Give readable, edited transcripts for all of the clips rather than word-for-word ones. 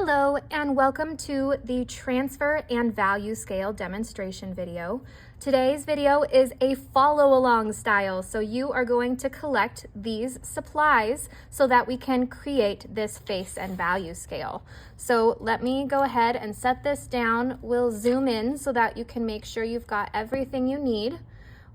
Hello and welcome to the transfer and value scale demonstration video. Today's video is a follow along style, so you are going to collect these supplies so that we can create this face and value scale. So let me go ahead and set this down. We'll zoom in so that you can make sure you've got everything you need.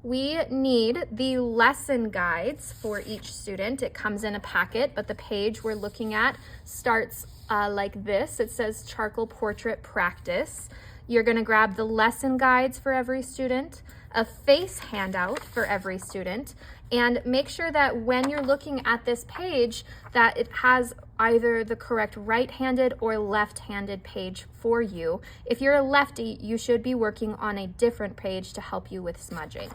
We need the lesson guides for each student. It comes in a packet, but the page we're looking at starts like this. It says Charcoal Portrait Practice. You're going to grab the lesson guides for every student, a face handout for every student, and make sure that when you're looking at this page that it has either the correct right-handed or left-handed page for you. If you're a lefty, you should be working on a different page to help you with smudging.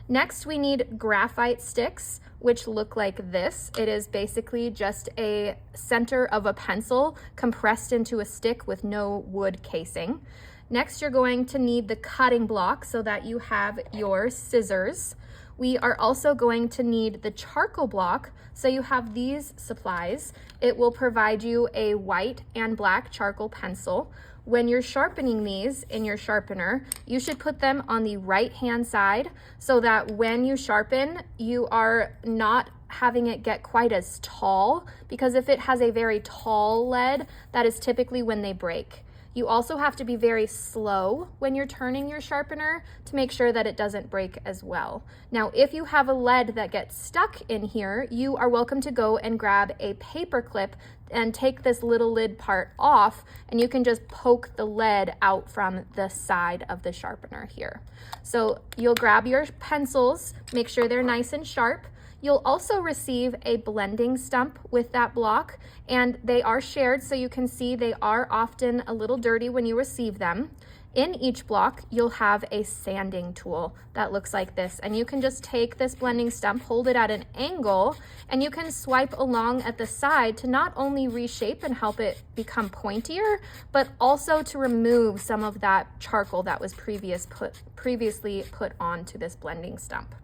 Next, we need graphite sticks, which look like this. It is basically just a center of a pencil compressed into a stick with no wood casing. Next, you're going to need the cutting block so that you have your scissors. We are also going to need the charcoal block, so you have these supplies. It will provide you a white and black charcoal pencil. When you're sharpening these in your sharpener, you should put them on the right-hand side so that when you sharpen, you are not having it get quite as tall, because if it has a very tall lead, that is typically when they break. You also have to be very slow when you're turning your sharpener to make sure that it doesn't break as well. Now, if you have a lead that gets stuck in here, you are welcome to go and grab a paper clip and take this little lid part off, and you can just poke the lead out from the side of the sharpener here. So you'll grab your pencils, make sure they're nice and sharp. You'll also receive a blending stump with that block, and they are shared so you can see they are often a little dirty when you receive them. In each block, you'll have a sanding tool that looks like this, and you can just take this blending stump, hold it at an angle, and you can swipe along at the side to not only reshape and help it become pointier, but also to remove some of that charcoal that was previously put onto this blending stump.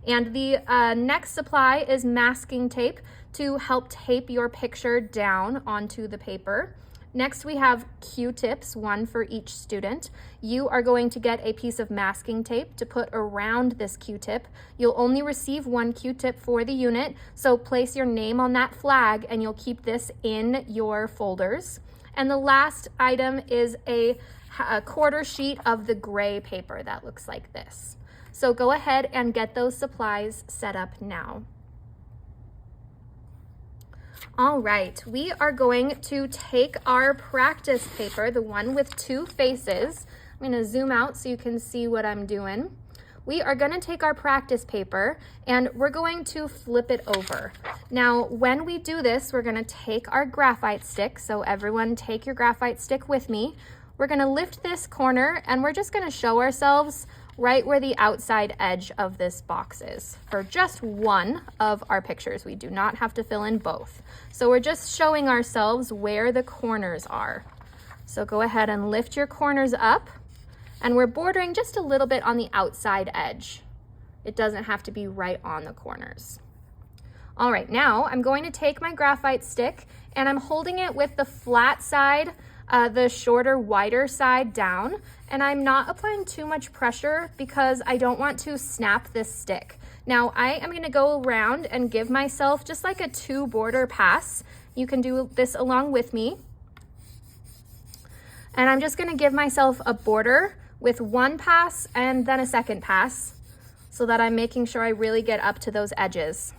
And the next supply is masking tape to help tape your picture down onto the paper. Next, we have Q-tips, one for each student. You are going to get a piece of masking tape to put around this Q-tip. You'll only receive one Q-tip for the unit, so place your name on that flag and you'll keep this in your folders. And the last item is a quarter sheet of the gray paper that looks like this. So go ahead and get those supplies set up now. All right, we are going to take our practice paper, the one with two faces. I'm going to zoom out so you can see what I'm doing. We are going to take our practice paper and we're going to flip it over. Now, when we do this, we're going to take our graphite stick. So everyone take your graphite stick with me. We're going to lift this corner and we're just going to show ourselves right where the outside edge of this box is for just one of our pictures. We do not have to fill in both. So we're just showing ourselves where the corners are. So go ahead and lift your corners up, and we're bordering just a little bit on the outside edge. It doesn't have to be right on the corners. All right, now I'm going to take my graphite stick and I'm holding it with the flat side, the shorter, wider side down, and I'm not applying too much pressure because I don't want to snap this stick. Now I am going to go around and give myself just like a 2-border pass. You can do this along with me. And I'm just going to give myself a border with one pass and then a second pass so that I'm making sure I really get up to those edges.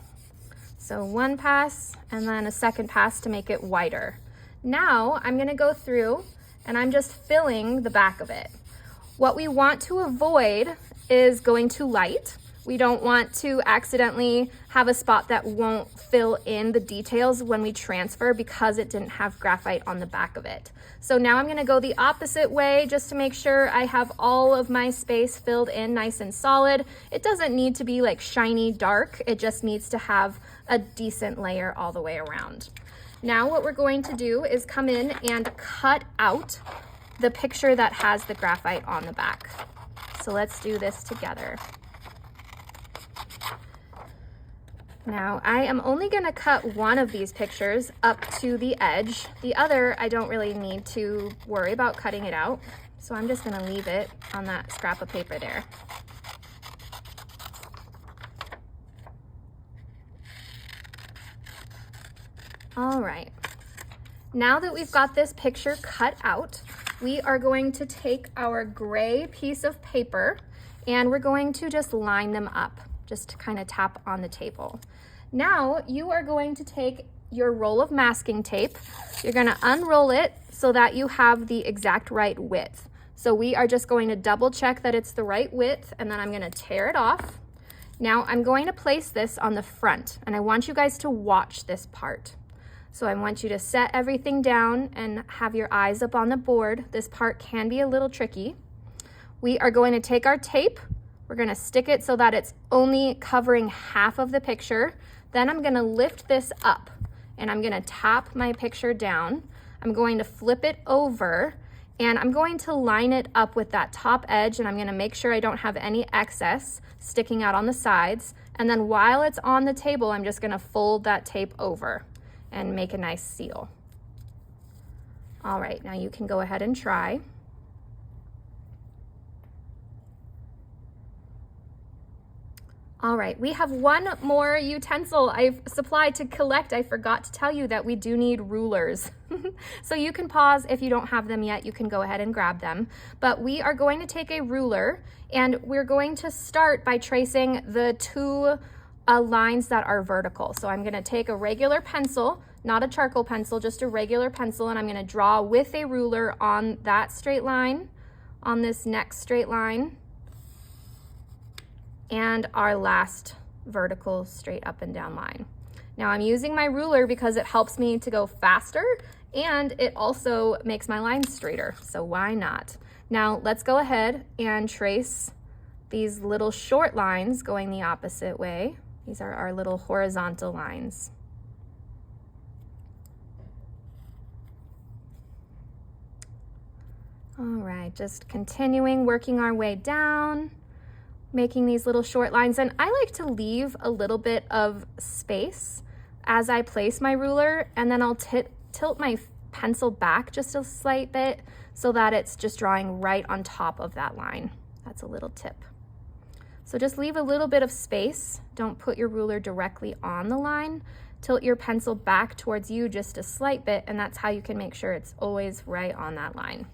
So one pass and then a second pass to make it wider. Now I'm going to go through and I'm just filling the back of it. What we want to avoid is going too light. We don't want to accidentally have a spot that won't fill in the details when we transfer because it didn't have graphite on the back of it. So now I'm going to go the opposite way just to make sure I have all of my space filled in nice and solid. It doesn't need to be like shiny dark. It just needs to have a decent layer all the way around. Now what we're going to do is come in and cut out the picture that has the graphite on the back. So let's do this together. Now, I am only gonna cut one of these pictures up to the edge. The other, I don't really need to worry about cutting it out. So I'm just gonna leave it on that scrap of paper there. All right, now that we've got this picture cut out, we are going to take our gray piece of paper and we're going to just line them up, just to kind of tap on the table. Now you are going to take your roll of masking tape, you're gonna unroll it so that you have the exact right width. So we are just going to double check that it's the right width, and then I'm gonna tear it off. Now I'm going to place this on the front, and I want you guys to watch this part. So I want you to set everything down and have your eyes up on the board. This part can be a little tricky. We are going to take our tape, we're gonna stick it so that it's only covering half of the picture. Then I'm gonna lift this up and I'm gonna tap my picture down. I'm going to flip it over and I'm going to line it up with that top edge, and I'm gonna make sure I don't have any excess sticking out on the sides. And then while it's on the table, I'm just gonna fold that tape over and make a nice seal. All right, now you can go ahead and try. All right, we have one more utensil I've supplied to collect. I forgot to tell you that we do need rulers. So you can pause if you don't have them yet, you can go ahead and grab them. But we are going to take a ruler and we're going to start by tracing the two lines that are vertical. So I'm gonna take a regular pencil, not a charcoal pencil, just a regular pencil, and I'm gonna draw with a ruler on that straight line, on this next straight line, and our last vertical straight up and down line. Now I'm using my ruler because it helps me to go faster and it also makes my lines straighter, so why not? Now let's go ahead and trace these little short lines going the opposite way. These are our little horizontal lines. All right, just continuing working our way down, making these little short lines. And I like to leave a little bit of space as I place my ruler, and then I'll tilt my pencil back just a slight bit so that it's just drawing right on top of that line. That's a little tip. So just leave a little bit of space. Don't put your ruler directly on the line. Tilt your pencil back towards you just a slight bit, and that's how you can make sure it's always right on that line.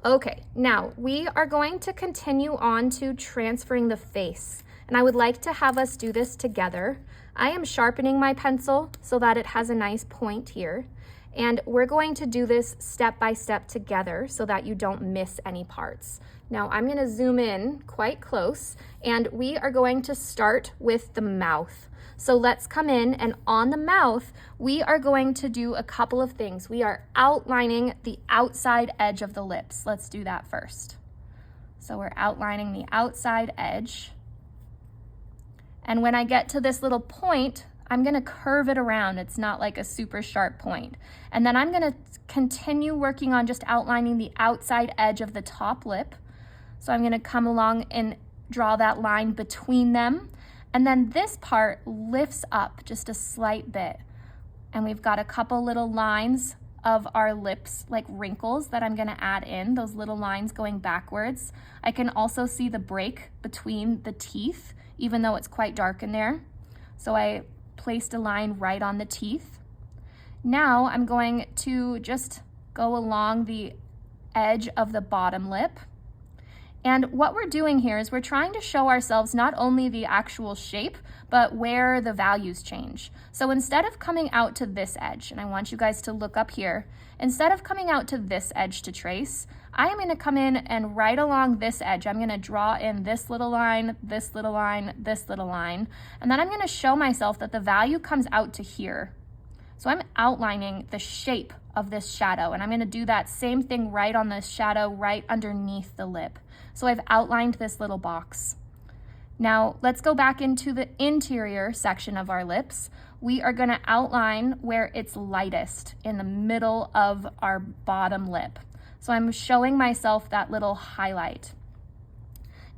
Okay, now we are going to continue on to transferring the face, and I would like to have us do this together. I am sharpening my pencil so that it has a nice point here, and we're going to do this step by step together so that you don't miss any parts. Now I'm gonna zoom in quite close, and we are going to start with the mouth. So let's come in, and on the mouth, we are going to do a couple of things. We are outlining the outside edge of the lips. Let's do that first. So we're outlining the outside edge. And when I get to this little point, I'm gonna curve it around. It's not like a super sharp point. And then I'm gonna continue working on just outlining the outside edge of the top lip. So I'm gonna come along and draw that line between them. And then this part lifts up just a slight bit. And we've got a couple little lines of our lips, like wrinkles, that I'm gonna add in, those little lines going backwards. I can also see the break between the teeth, even though it's quite dark in there. So I placed a line right on the teeth. Now I'm going to just go along the edge of the bottom lip. And what we're doing here is we're trying to show ourselves not only the actual shape, but where the values change. So instead of coming out to this edge, and I want you guys to look up here, instead of coming out to this edge to trace, I am gonna come in and right along this edge, I'm gonna draw in this little line, this little line, this little line, and then I'm gonna show myself that the value comes out to here. So I'm outlining the shape of this shadow, and I'm gonna do that same thing right on this shadow right underneath the lip. So I've outlined this little box. Now let's go back into the interior section of our lips. We are gonna outline where it's lightest in the middle of our bottom lip. So I'm showing myself that little highlight.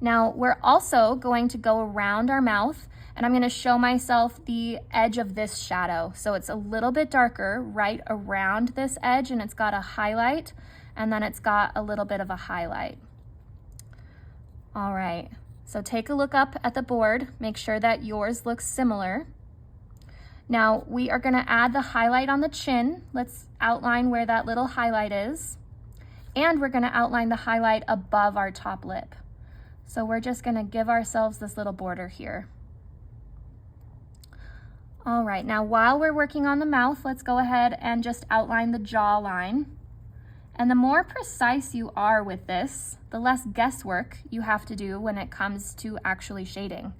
Now we're also going to go around our mouth, And I'm gonna show myself the edge of this shadow. So it's a little bit darker right around this edge, and it's got a highlight, and then it's got a little bit of a highlight. All right, so take a look up at the board, make sure that yours looks similar. Now we are gonna add the highlight on the chin. Let's outline where that little highlight is. And we're gonna outline the highlight above our top lip. So we're just gonna give ourselves this little border here. All right, now while we're working on the mouth, let's go ahead and just outline the jawline. And the more precise you are with this, the less guesswork you have to do when it comes to actually shading.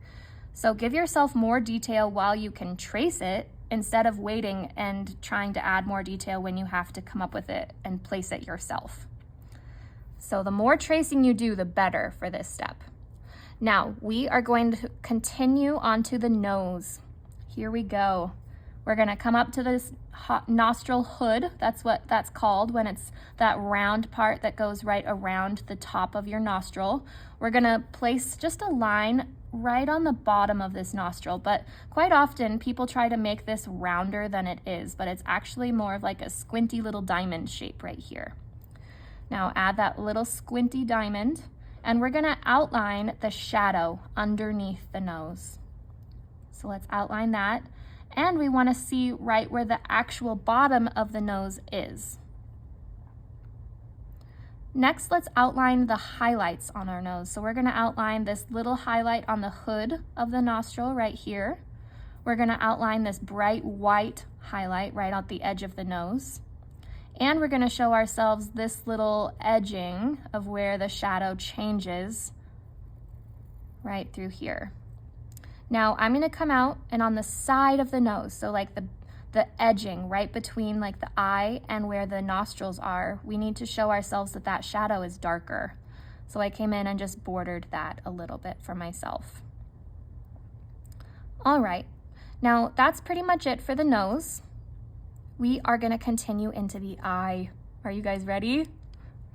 So give yourself more detail while you can trace it, instead of waiting and trying to add more detail when you have to come up with it and place it yourself. So the more tracing you do, the better for this step. Now we are going to continue onto the nose. Here we go. We're gonna come up to this nostril hood. That's what that's called when it's that round part that goes right around the top of your nostril. We're gonna place just a line right on the bottom of this nostril, but quite often people try to make this rounder than it is, but it's actually more of like a squinty little diamond shape right here. Now add that little squinty diamond, and we're gonna outline the shadow underneath the nose. So let's outline that. And we want to see right where the actual bottom of the nose is. Next, let's outline the highlights on our nose. So we're going to outline this little highlight on the hood of the nostril right here. We're going to outline this bright white highlight right at the edge of the nose. And we're going to show ourselves this little edging of where the shadow changes right through here. Now I'm gonna come out and on the side of the nose, so like the edging right between like the eye and where the nostrils are, we need to show ourselves that that shadow is darker. So I came in and just bordered that a little bit for myself. All right, now that's pretty much it for the nose. We are gonna continue into the eye. Are you guys ready?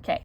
Okay.